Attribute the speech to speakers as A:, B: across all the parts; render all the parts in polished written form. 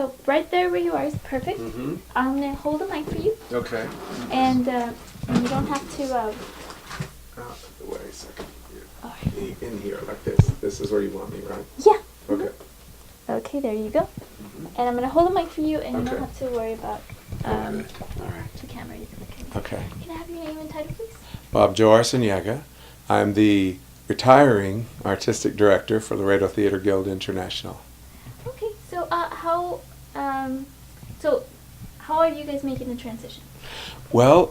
A: So right there where you are is perfect.
B: Mm-hmm.
A: I'm going to hold the mic for you.
B: Okay.
A: And you don't have to...
B: Out of the way a second.
A: Alright.
B: In here, like this. This is where you want me, right?
A: Yeah.
B: Okay.
A: Okay, there you go.
B: Mm-hmm.
A: And I'm going to hold the mic for you, and you
B: Okay.
A: don't have to worry about
B: All right.
A: the camera.
B: Okay.
A: Can I have your name and title, please?
B: Bob Joe Arciniaga. I'm the retiring artistic director for Laredo Theater Guild International.
A: Okay, so how are you guys making the transition?
B: Well,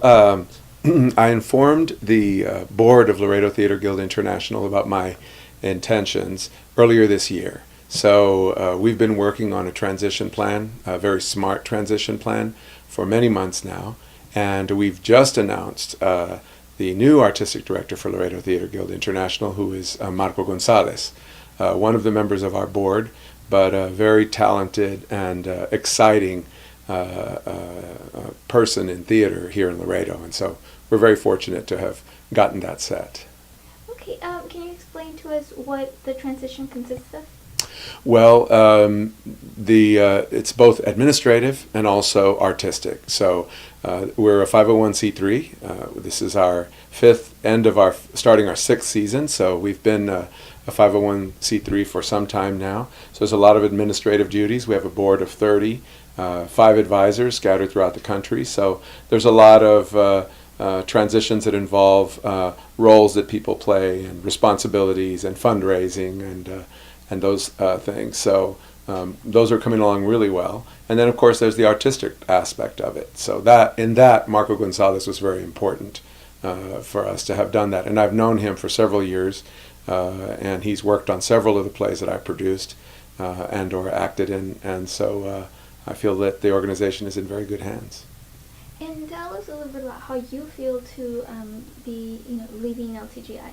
B: I informed the board of Laredo Theater Guild International about my intentions earlier this year. So we've been working on a transition plan, a very smart transition plan, for many months now. And we've just announced the new artistic director for Laredo Theater Guild International, who is Marco Gonzalez, one of the members of our board, but a very talented and exciting person in theater here in Laredo. And so we're very fortunate to have gotten that set.
A: Okay, can you explain to us what the transition consists of?
B: Well, it's both administrative and also artistic. So we're a 501c3. This is our starting our sixth season. So we've been a 501c3 for some time now. So there's a lot of administrative duties. We have a board of 30, 5 advisors scattered throughout the country. So there's a lot of transitions that involve roles that people play and responsibilities and fundraising and those things. So those are coming along really well. And then, of course, there's the artistic aspect of it. So in that, Marco Gonzalez was very important for us to have done that. And I've known him for several years, and he's worked on several of the plays that I produced and or acted in. And so I feel that the organization is in very good hands.
A: And tell us a little bit about how you feel to be, leaving LTGI.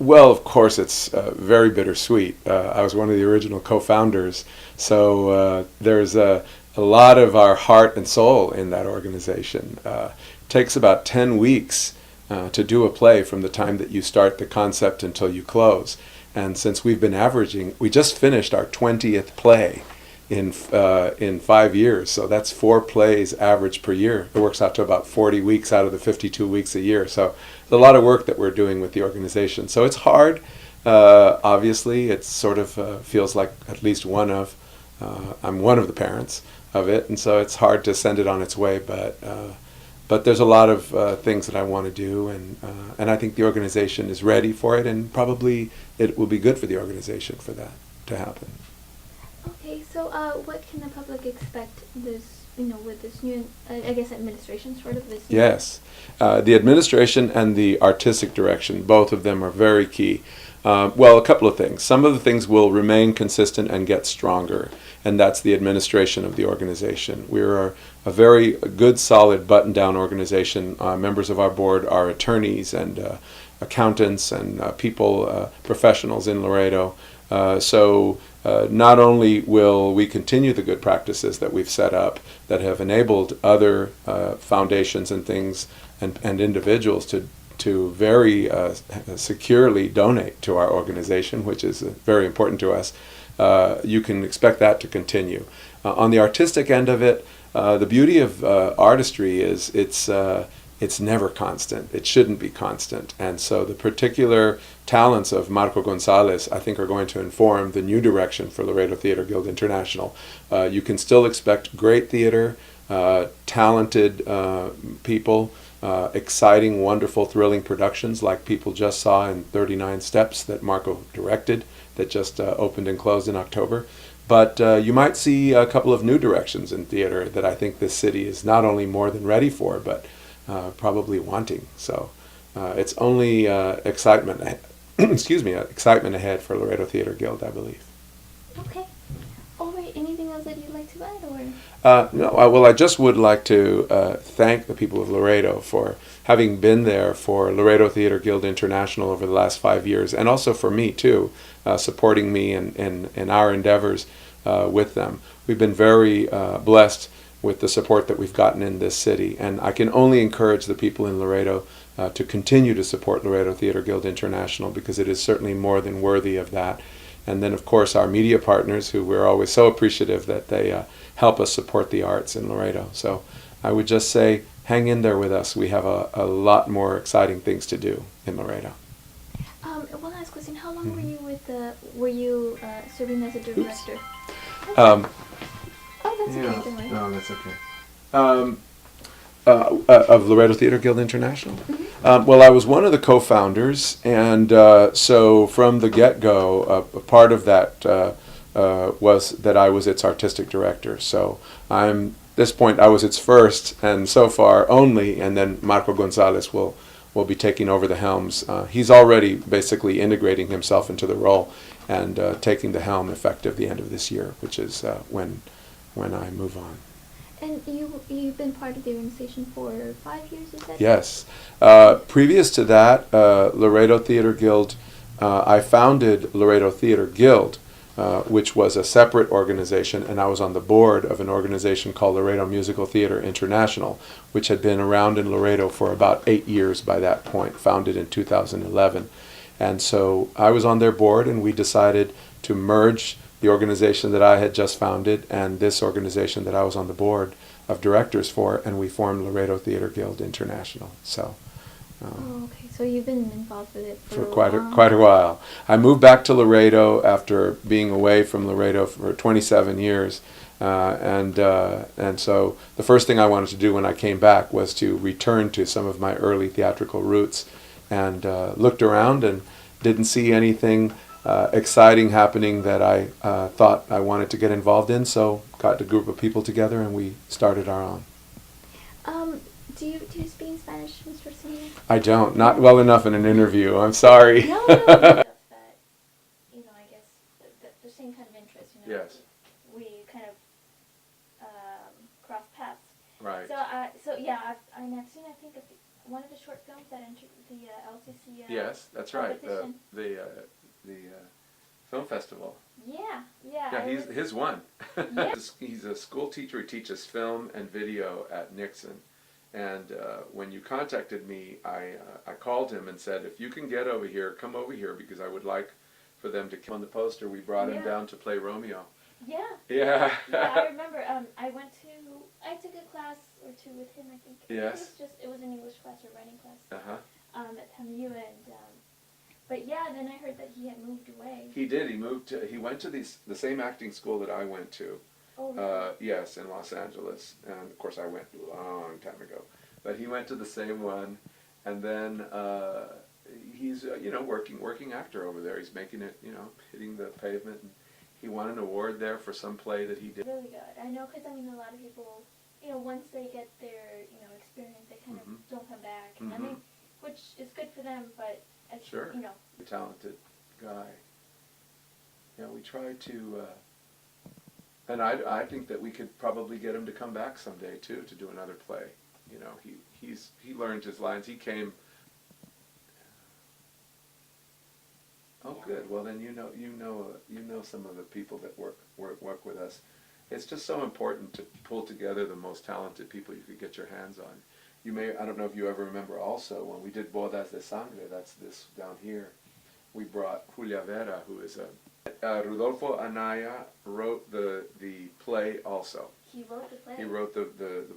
B: Well, of course, it's very bittersweet. I was one of the original co-founders, so there's a lot of our heart and soul in that organization. It takes about 10 weeks to do a play from the time that you start the concept until you close. And since we've been averaging, we just finished our 20th play in 5 years, so that's 4 plays average per year. It works out to about 40 weeks out of the 52 weeks a year. So there's a lot of work that we're doing with the organization. So it's hard. Obviously, it sort of feels like at least I'm one of the parents of it, and so it's hard to send it on its way. But there's a lot of things that I want to do, and I think the organization is ready for it, and probably it will be good for the organization for that to happen.
A: Okay, so what can the public expect with this new, administration sort of?
B: Yes, the administration and the artistic direction, both of them are very key. Well, a couple of things. Some of the things will remain consistent and get stronger, and that's the administration of the organization. We're a very good, solid, button-down organization. Members of our board are attorneys and accountants and professionals in Laredo. So not only will we continue the good practices that we've set up that have enabled other foundations and things and individuals to very securely donate to our organization, which is very important to us, you can expect that to continue. On the artistic end of it, the beauty of artistry is it's never constant. It shouldn't be constant. And so the particular talents of Marco Gonzalez, I think, are going to inform the new direction for Laredo Theater Guild International. You can still expect great theater, talented people, exciting, wonderful, thrilling productions like people just saw in 39 Steps that Marco directed, that just opened and closed in October. But you might see a couple of new directions in theater that I think this city is not only more than ready for, but probably wanting. So it's only excitement ahead for Laredo Theater Guild, I believe.
A: Okay. All right. Anything else that you'd like to add, or?
B: No. Well, I just would like to thank the people of Laredo for having been there for Laredo Theater Guild International over the last 5 years, and also for me too, supporting me in our endeavors with them. We've been very blessed with the support that we've gotten in this city, and I can only encourage the people in Laredo to continue to support Laredo Theater Guild International, because it is certainly more than worthy of that. And then, of course, our media partners, who we're always so appreciative that they help us support the arts in Laredo. So I would just say, hang in there with us. We have a lot more exciting things to do in Laredo.
A: One last question: how long were you with were you serving as a director?
B: Um,
A: Oh, that's
B: yeah,
A: okay. Don't worry.
B: no, that's okay. Of Laredo Theater Guild International. Well, I was one of the co-founders, and so from the get-go, a part of that was that I was its artistic director. So this point, I was its first, and so far only, and then Marco Gonzalez will be taking over the helms. He's already basically integrating himself into the role and taking the helm effective the end of this year, which is when I move on.
A: And you've been part of the organization for 5 years, you said?
B: Yes. Previous to that, Laredo Theater Guild, I founded Laredo Theater Guild, which was a separate organization, and I was on the board of an organization called Laredo Musical Theater International, which had been around in Laredo for about 8 years by that point, founded in 2011. And so I was on their board, and we decided to merge the organization that I had just founded and this organization that I was on the board of directors for, and we formed Laredo Theater Guild International. So,
A: oh, okay. So you've been involved with it
B: for quite a while. I moved back to Laredo after being away from Laredo for 27 years, and so the first thing I wanted to do when I came back was to return to some of my early theatrical roots, and looked around and didn't see anything exciting happening that I thought I wanted to get involved in, so got a group of people together and we started our own.
A: Do you speak in Spanish, Mr. Senior?
B: I don't, not well enough in an interview. I'm sorry.
A: No. That, I guess the same kind of interest.
B: Yes.
A: We kind of cross paths.
B: Right.
A: So yeah, I've seen, I think, one of the short films that entered the LCC.
B: Yes, that's right. The film festival.
A: Yeah.
B: Yeah, his one.
A: Yeah.
B: He's a school teacher. He teaches film and video at Nixon. And when you contacted me, I called him and said, if you can get over here, come over here, because I would like for them to come on the poster. We brought him down to play Romeo.
A: Yeah.
B: Yeah.
A: Yeah, I remember. I took a class or two with him, I think.
B: Yes.
A: It was an English class or writing class.
B: Uh-huh.
A: At TAMU, and but yeah, then I heard that he had moved away.
B: He did. He went to the same acting school that I went to.
A: Oh, really?
B: Yes, in Los Angeles, and of course I went a long time ago. But he went to the same one, and then he's working actor over there. He's making it, hitting the pavement. And he won an award there for some play that he did.
A: Really good. I know, because a lot of people, once they get their experience, they kind of don't come back.
B: Mm-hmm.
A: I mean, which is good for them, but
B: sure, a talented guy. Yeah, we try to. And I think that we could probably get him to come back someday too, to do another play. He learned his lines. He came. Oh, good. Well, then you know some of the people that work with us. It's just so important to pull together the most talented people you could get your hands on. I don't know if you ever remember also when we did Bodas de Sangre. That's this down here. We brought Julia Vera, who is Rodolfo Anaya wrote the play also.
A: He wrote the play?
B: He wrote the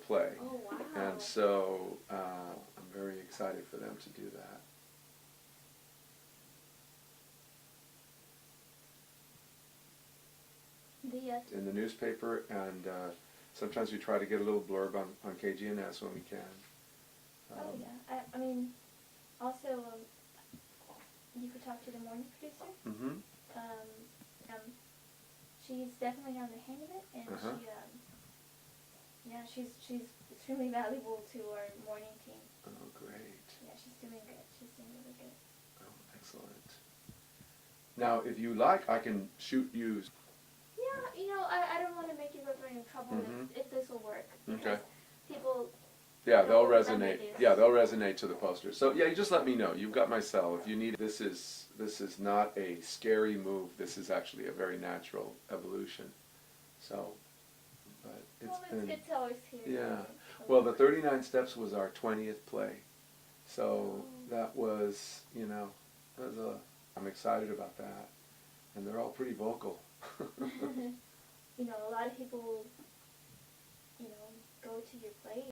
B: play.
A: Oh, wow.
B: And so I'm very excited for them to do that. In the newspaper, and sometimes we try to get a little blurb on KGNS when we can.
A: Yeah. I mean, also, you could talk to the morning producer.
B: Mm-hmm.
A: She's definitely on the hang of it, and she's extremely valuable to our morning team.
B: Oh, great.
A: Yeah, she's doing good. She's doing really good.
B: Oh, excellent. Now, if you like, I can shoot you.
A: Yeah, I don't want to make you look any trouble if this will work.
B: Okay.
A: People.
B: Yeah, they'll resonate. Yeah, they'll resonate to the poster. So yeah, you just let me know. You've got my cell. If you need, this is not a scary move. This is actually a very natural evolution. So, but it's
A: good to always hear.
B: Yeah. Well, the 39 Steps was our 20th play, so that was I'm excited about that, And they're all pretty vocal.
A: You know, a lot of people, you know, go to your play